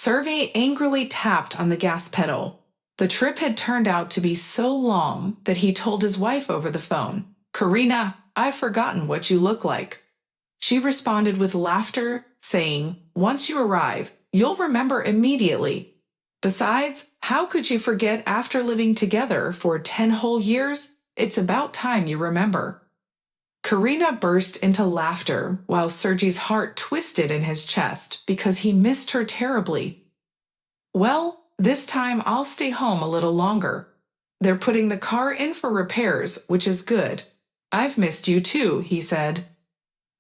Sergey angrily tapped on the gas pedal. The trip had turned out to be so long that he told his wife over the phone, "Karina, I've forgotten what you look like." She responded with laughter, saying, "Once you arrive, you'll remember immediately. Besides, how could you forget after living together for 10 whole years? It's about time you remember." Karina burst into laughter while Sergey's heart twisted in his chest because he missed her terribly. "Well, this time I'll stay home a little longer. They're putting the car in for repairs, which is good. I've missed you too," he said.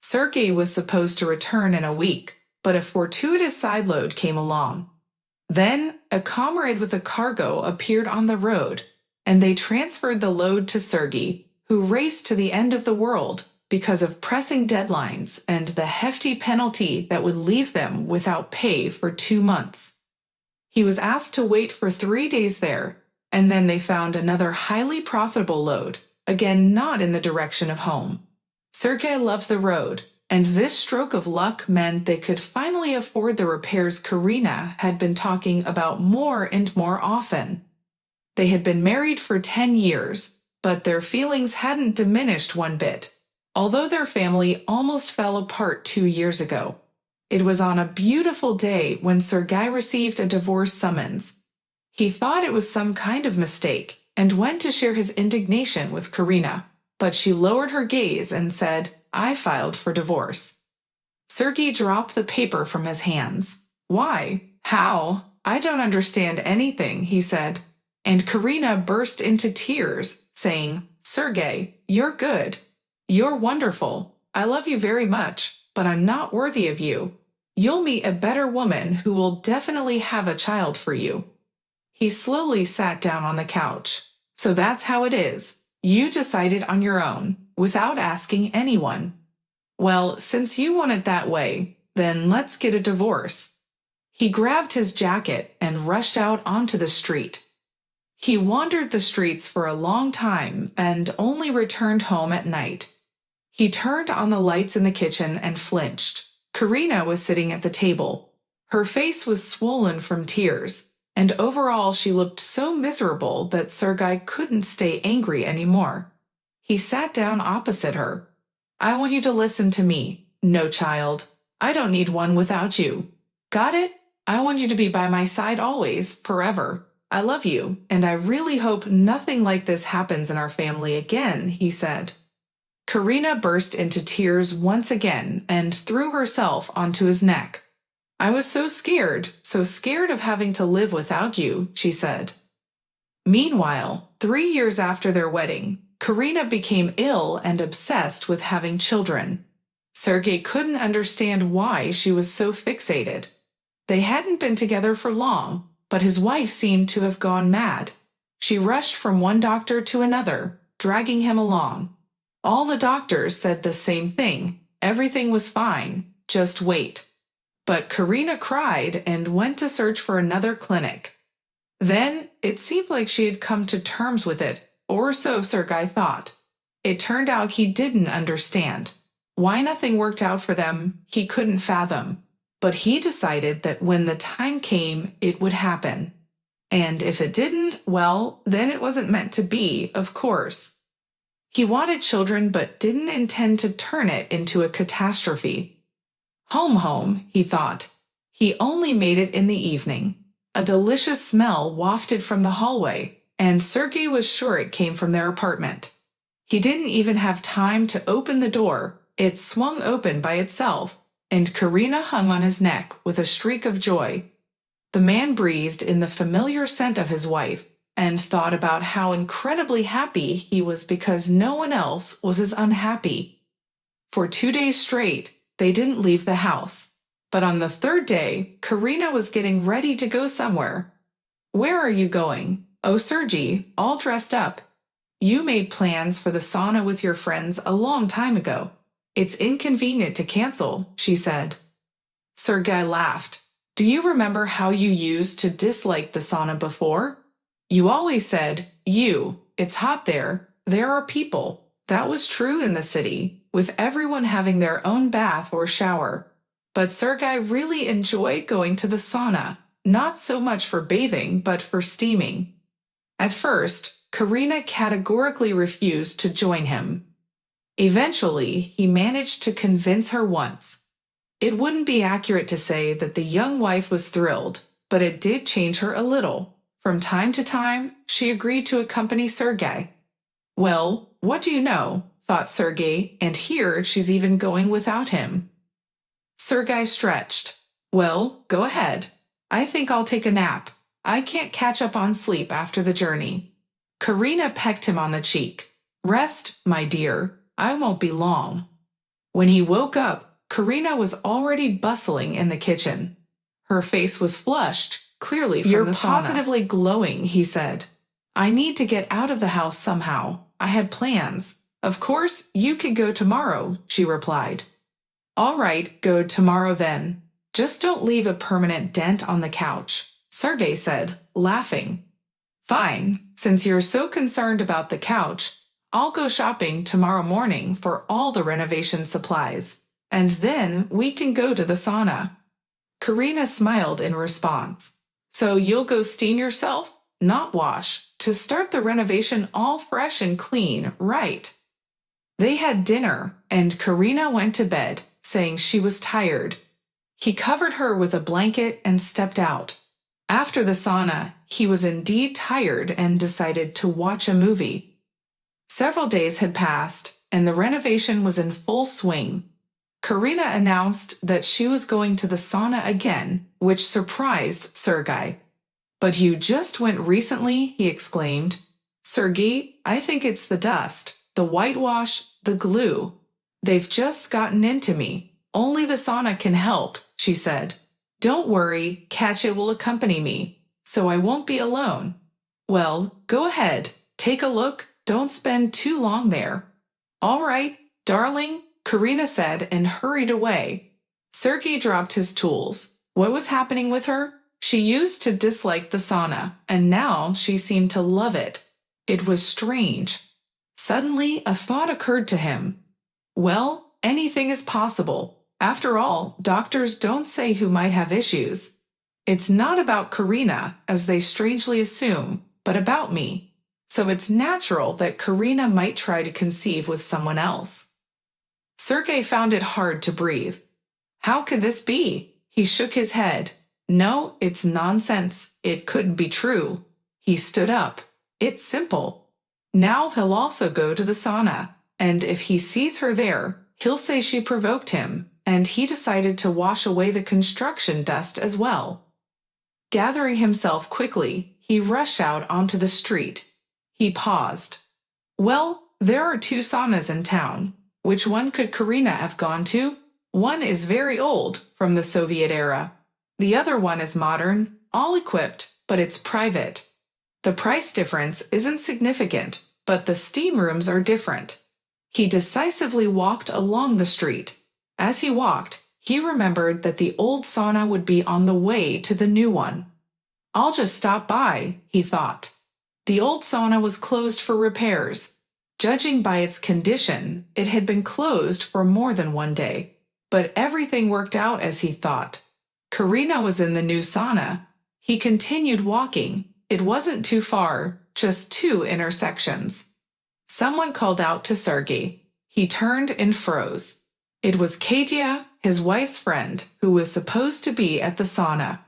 Sergey was supposed to return in a week, but a fortuitous side load came along. Then, a comrade with a cargo appeared on the road, and they transferred the load to Sergey, who raced to the end of the world because of pressing deadlines and the hefty penalty that would leave them without pay for 2 months. He was asked to wait for 3 days there, and then they found another highly profitable load, again not in the direction of home. Sergey loved the road, and this stroke of luck meant they could finally afford the repairs Karina had been talking about more and more often. They had been married for 10 years, but their feelings hadn't diminished one bit, although their family almost fell apart 2 years ago. It was on a beautiful day when Sergey received a divorce summons. He thought it was some kind of mistake and went to share his indignation with Karina, but she lowered her gaze and said, "I filed for divorce." Sergey dropped the paper from his hands. "Why? How? I don't understand anything," he said. And Karina burst into tears, saying, "Sergey, you're good. You're wonderful. I love you very much, but I'm not worthy of you. You'll meet a better woman who will definitely have a child for you." He slowly sat down on the couch. "So that's how it is. You decided on your own, without asking anyone. Well, since you want it that way, then let's get a divorce." He grabbed his jacket and rushed out onto the street. He wandered the streets for a long time and only returned home at night. He turned on the lights in the kitchen and flinched. Karina was sitting at the table. Her face was swollen from tears, and overall she looked so miserable that Sergey couldn't stay angry anymore. He sat down opposite her. "I want you to listen to me. No, child. I don't need one without you. Got it? I want you to be by my side always, forever. I love you, and I really hope nothing like this happens in our family again," he said. Karina burst into tears once again and threw herself onto his neck. "I was so scared of having to live without you," she said. Meanwhile, 3 years after their wedding, Karina became ill and obsessed with having children. Sergey couldn't understand why she was so fixated. They hadn't been together for long, but his wife seemed to have gone mad. She rushed from one doctor to another, dragging him along. All the doctors said the same thing. Everything was fine, just wait. But Karina cried and went to search for another clinic. Then, it seemed like she had come to terms with it, or so Sergey thought. It turned out he didn't understand. Why nothing worked out for them, he couldn't fathom. But he decided that when the time came, it would happen. And if it didn't, well, then it wasn't meant to be, of course. He wanted children but didn't intend to turn it into a catastrophe. Home, he thought. He only made it in the evening. A delicious smell wafted from the hallway, and Sergey was sure it came from their apartment. He didn't even have time to open the door. It swung open by itself, and Karina hung on his neck with a shriek of joy. The man breathed in the familiar scent of his wife and thought about how incredibly happy he was because no one else was as unhappy. For 2 days straight, they didn't leave the house. But on the 3rd day, Karina was getting ready to go somewhere. "Where are you going?" "Oh, Sergey, all dressed up. You made plans for the sauna with your friends a long time ago. It's inconvenient to cancel," she said. Sergey laughed. "Do you remember how you used to dislike the sauna before? You always said, it's hot there are people." That was true in the city, with everyone having their own bath or shower. But Sergey really enjoyed going to the sauna, not so much for bathing but for steaming. At first, Karina categorically refused to join him. Eventually, he managed to convince her once. It wouldn't be accurate to say that the young wife was thrilled, but it did change her a little. From time to time, she agreed to accompany Sergei. Well, what do you know, thought Sergei, and here she's even going without him. Sergei stretched. Well, go ahead. I think I'll take a nap. I can't catch up on sleep after the journey. Karina pecked him on the cheek. Rest, my dear. I won't be long. When he woke up, Karina was already bustling in the kitchen. Her face was flushed, clearly from the sauna. You're positively glowing, he said. I need to get out of the house somehow. I had plans. Of course, you could go tomorrow, she replied. All right, go tomorrow then. Just don't leave a permanent dent on the couch, Sergei said, laughing. Fine, since you're so concerned about the couch, I'll go shopping tomorrow morning for all the renovation supplies, and then we can go to the sauna. Karina smiled in response. So you'll go steam yourself, not wash, to start the renovation all fresh and clean, right? They had dinner, and Karina went to bed, saying she was tired. He covered her with a blanket and stepped out. After the sauna, he was indeed tired and decided to watch a movie. Several days had passed, and the renovation was in full swing. Karina announced that she was going to the sauna again, which surprised Sergei. But you just went recently, he exclaimed. Sergei, I think it's the dust, the whitewash, the glue. They've just gotten into me. Only the sauna can help, she said. Don't worry, Katya will accompany me, so I won't be alone. Well, go ahead, take a look. Don't spend too long there. All right, darling, Karina said and hurried away. Sergei dropped his tools. What was happening with her? She used to dislike the sauna, and now she seemed to love it. It was strange. Suddenly, a thought occurred to him. Well, anything is possible. After all, doctors don't say who might have issues. It's not about Karina, as they strangely assume, but about me. So it's natural that Karina might try to conceive with someone else. Sergei found it hard to breathe. How could this be? He shook his head. No, it's nonsense. It couldn't be true. He stood up. It's simple. Now he'll also go to the sauna, and if he sees her there, he'll say she provoked him, and he decided to wash away the construction dust as well. Gathering himself quickly, he rushed out onto the street. He paused. Well, there are 2 saunas in town. Which one could Karina have gone to? One is very old, from the Soviet era. The other one is modern, all equipped, but it's private. The price difference isn't significant, but the steam rooms are different. He decisively walked along the street. As he walked, he remembered that the old sauna would be on the way to the new one. I'll just stop by, he thought. The old sauna was closed for repairs. Judging by its condition, it had been closed for more than one day. But everything worked out as he thought. Karina was in the new sauna. He continued walking. It wasn't too far, just 2 intersections. Someone called out to Sergei. He turned and froze. It was Katya, his wife's friend, who was supposed to be at the sauna.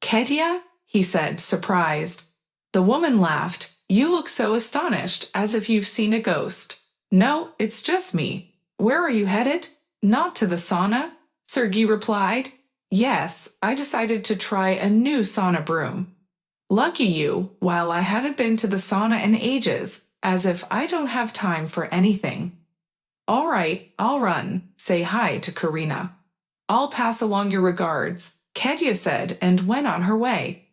Katya? He said, surprised. The woman laughed. You look so astonished, as if you've seen a ghost. No, it's just me. Where are you headed? Not to the sauna, Sergei replied. Yes, I decided to try a new sauna broom. Lucky you, while I hadn't been to the sauna in ages, as if I don't have time for anything. All right, I'll run. Say hi to Karina. I'll pass along your regards, Katya said and went on her way.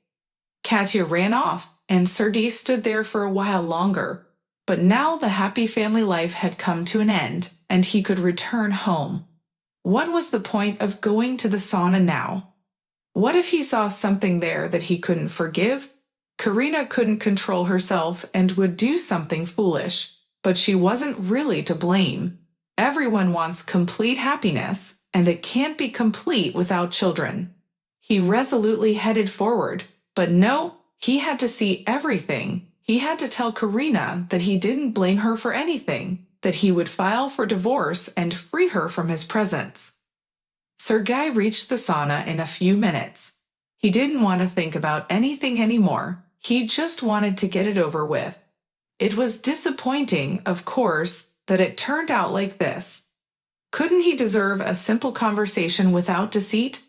Katya ran off, and Sergei stood there for a while longer. But now the happy family life had come to an end, and he could return home. What was the point of going to the sauna now? What if he saw something there that he couldn't forgive? Karina couldn't control herself and would do something foolish, but she wasn't really to blame. Everyone wants complete happiness, and it can't be complete without children. He resolutely headed forward, but no, he had to see everything. He had to tell Karina that he didn't blame her for anything, that he would file for divorce and free her from his presence. Sergei reached the sauna in a few minutes. He didn't want to think about anything anymore. He just wanted to get it over with. It was disappointing, of course, that it turned out like this. Couldn't he deserve a simple conversation without deceit?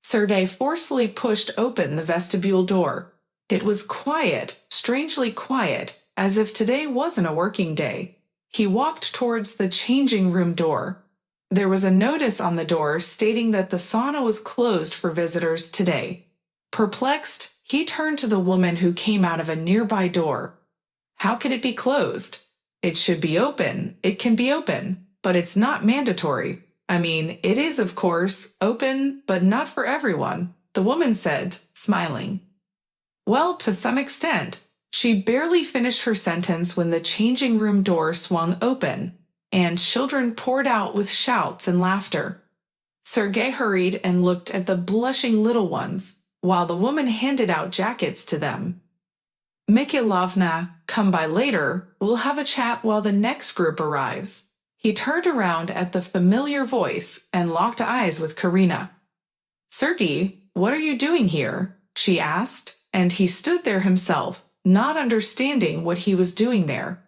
Sergei forcefully pushed open the vestibule door. It was quiet, strangely quiet, as if today wasn't a working day. He walked towards the changing room door. There was a notice on the door stating that the sauna was closed for visitors today. Perplexed, he turned to the woman who came out of a nearby door. How can it be closed? It should be open. It can be open, but it's not mandatory. I mean, it is, of course, open, but not for everyone, the woman said, smiling. Well, to some extent. She barely finished her sentence when the changing room door swung open, and children poured out with shouts and laughter. Sergei hurried and looked at the blushing little ones, while the woman handed out jackets to them. Mikhailovna, come by later, we'll have a chat while the next group arrives. He turned around at the familiar voice and locked eyes with Karina. Sergei, what are you doing here? She asked, and he stood there himself, not understanding what he was doing there.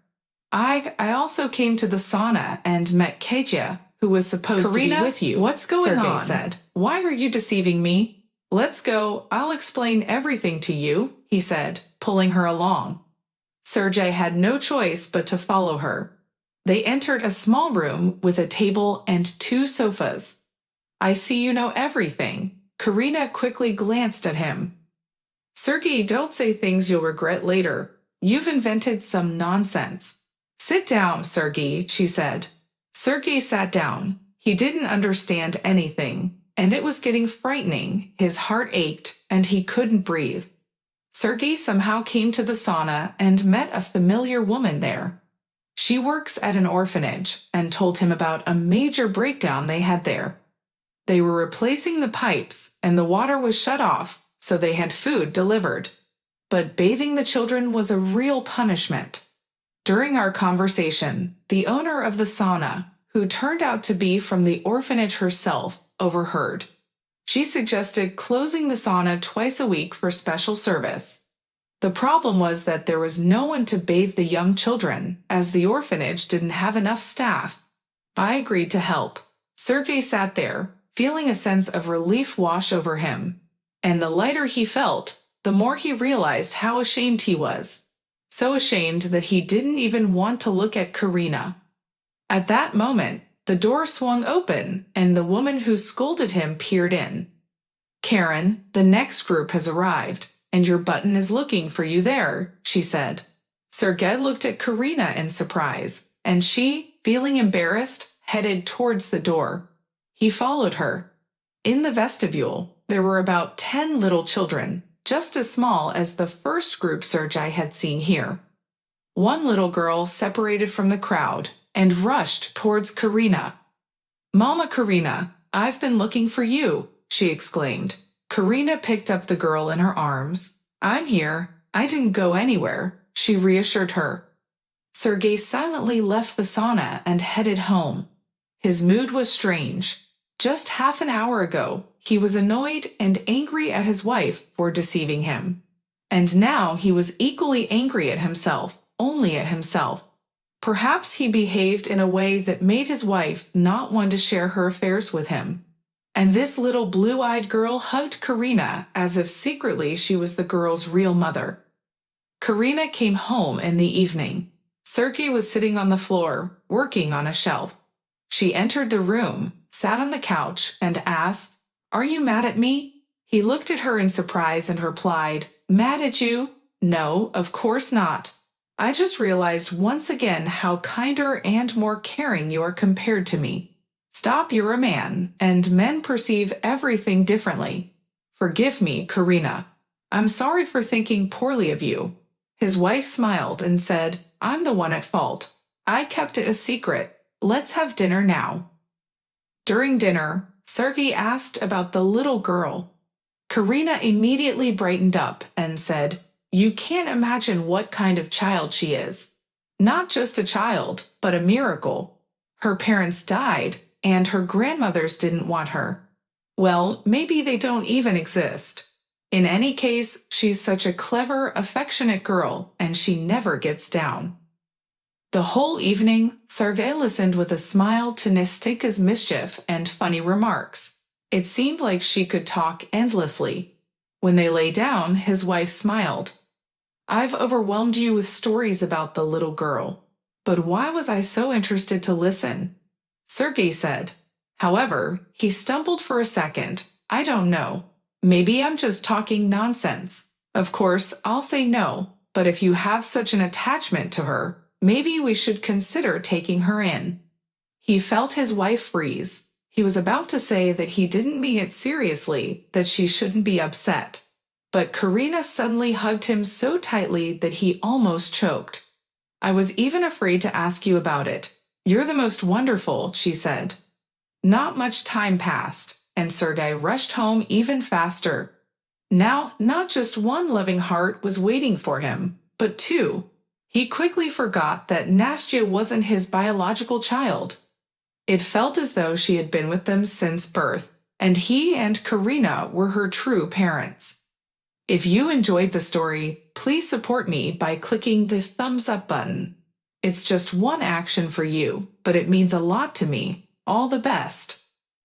I also came to the sauna and met Katya, who was supposed to be with you. What's going on? Sergei said. Why are you deceiving me? Let's go, I'll explain everything to you, he said, pulling her along. Sergei had no choice but to follow her. They entered a small room with a table and 2 sofas. I see you know everything. Karina quickly glanced at him. Sergei, don't say things you'll regret later. You've invented some nonsense. Sit down, Sergei, she said. Sergei sat down. He didn't understand anything, and it was getting frightening. His heart ached, and he couldn't breathe. Sergei somehow came to the sauna and met a familiar woman there. She works at an orphanage and told him about a major breakdown they had there. They were replacing the pipes, and the water was shut off, so they had food delivered. But bathing the children was a real punishment. During our conversation, the owner of the sauna, who turned out to be from the orphanage herself, overheard. She suggested closing the sauna twice a week for special service. The problem was that there was no one to bathe the young children, as the orphanage didn't have enough staff. I agreed to help. Sergei sat there, feeling a sense of relief wash over him. And the lighter he felt, the more he realized how ashamed he was. So ashamed that he didn't even want to look at Karina. At that moment, the door swung open, and the woman who scolded him peered in. Karen, the next group has arrived, and your button is looking for you there, she said. Sergei looked at Karina in surprise, and she, feeling embarrassed, headed towards the door. He followed her. In the vestibule, there were about 10 little children, just as small as the first group Sergei had seen here. One little girl separated from the crowd and rushed towards Karina. Mama Karina, I've been looking for you, she exclaimed. Karina picked up the girl in her arms. I'm here. I didn't go anywhere, she reassured her. Sergei silently left the sauna and headed home. His mood was strange. Just half an hour ago, he was annoyed and angry at his wife for deceiving him. And now he was equally angry at himself, only at himself. Perhaps he behaved in a way that made his wife not want to share her affairs with him. And this little blue-eyed girl hugged Karina as if secretly she was the girl's real mother. Karina came home in the evening. Sergei was sitting on the floor, working on a shelf. She entered the room, sat on the couch, and asked, Are you mad at me? He looked at her in surprise and replied, Mad at you? No, of course not. I just realized once again how kinder and more caring you are compared to me. Stop, you're a man, and men perceive everything differently. Forgive me, Karina. I'm sorry for thinking poorly of you. His wife smiled and said, I'm the one at fault. I kept it a secret. Let's have dinner now. During dinner, Sergei asked about the little girl. Karina immediately brightened up and said, "You can't imagine what kind of child she is. Not just a child, but a miracle. Her parents died, and her grandmothers didn't want her. Well, maybe they don't even exist. In any case, she's such a clever, affectionate girl, and she never gets down." The whole evening, Sergei listened with a smile to Nastika's mischief and funny remarks. It seemed like she could talk endlessly. When they lay down, his wife smiled. "I've overwhelmed you with stories about the little girl. But why was I so interested to listen?" Sergei said. However, he stumbled for a second. "I don't know. Maybe I'm just talking nonsense. Of course, I'll say no, but if you have such an attachment to her, maybe we should consider taking her in." He felt his wife freeze. He was about to say that he didn't mean it seriously, that she shouldn't be upset. But Karina suddenly hugged him so tightly that he almost choked. "I was even afraid to ask you about it. You're the most wonderful," she said. Not much time passed, and Sergei rushed home even faster. Now, not just one loving heart was waiting for him, but two. He quickly forgot that Nastya wasn't his biological child. It felt as though she had been with them since birth, and he and Karina were her true parents. If you enjoyed the story, please support me by clicking the thumbs up button. It's just one action for you, but it means a lot to me. All the best.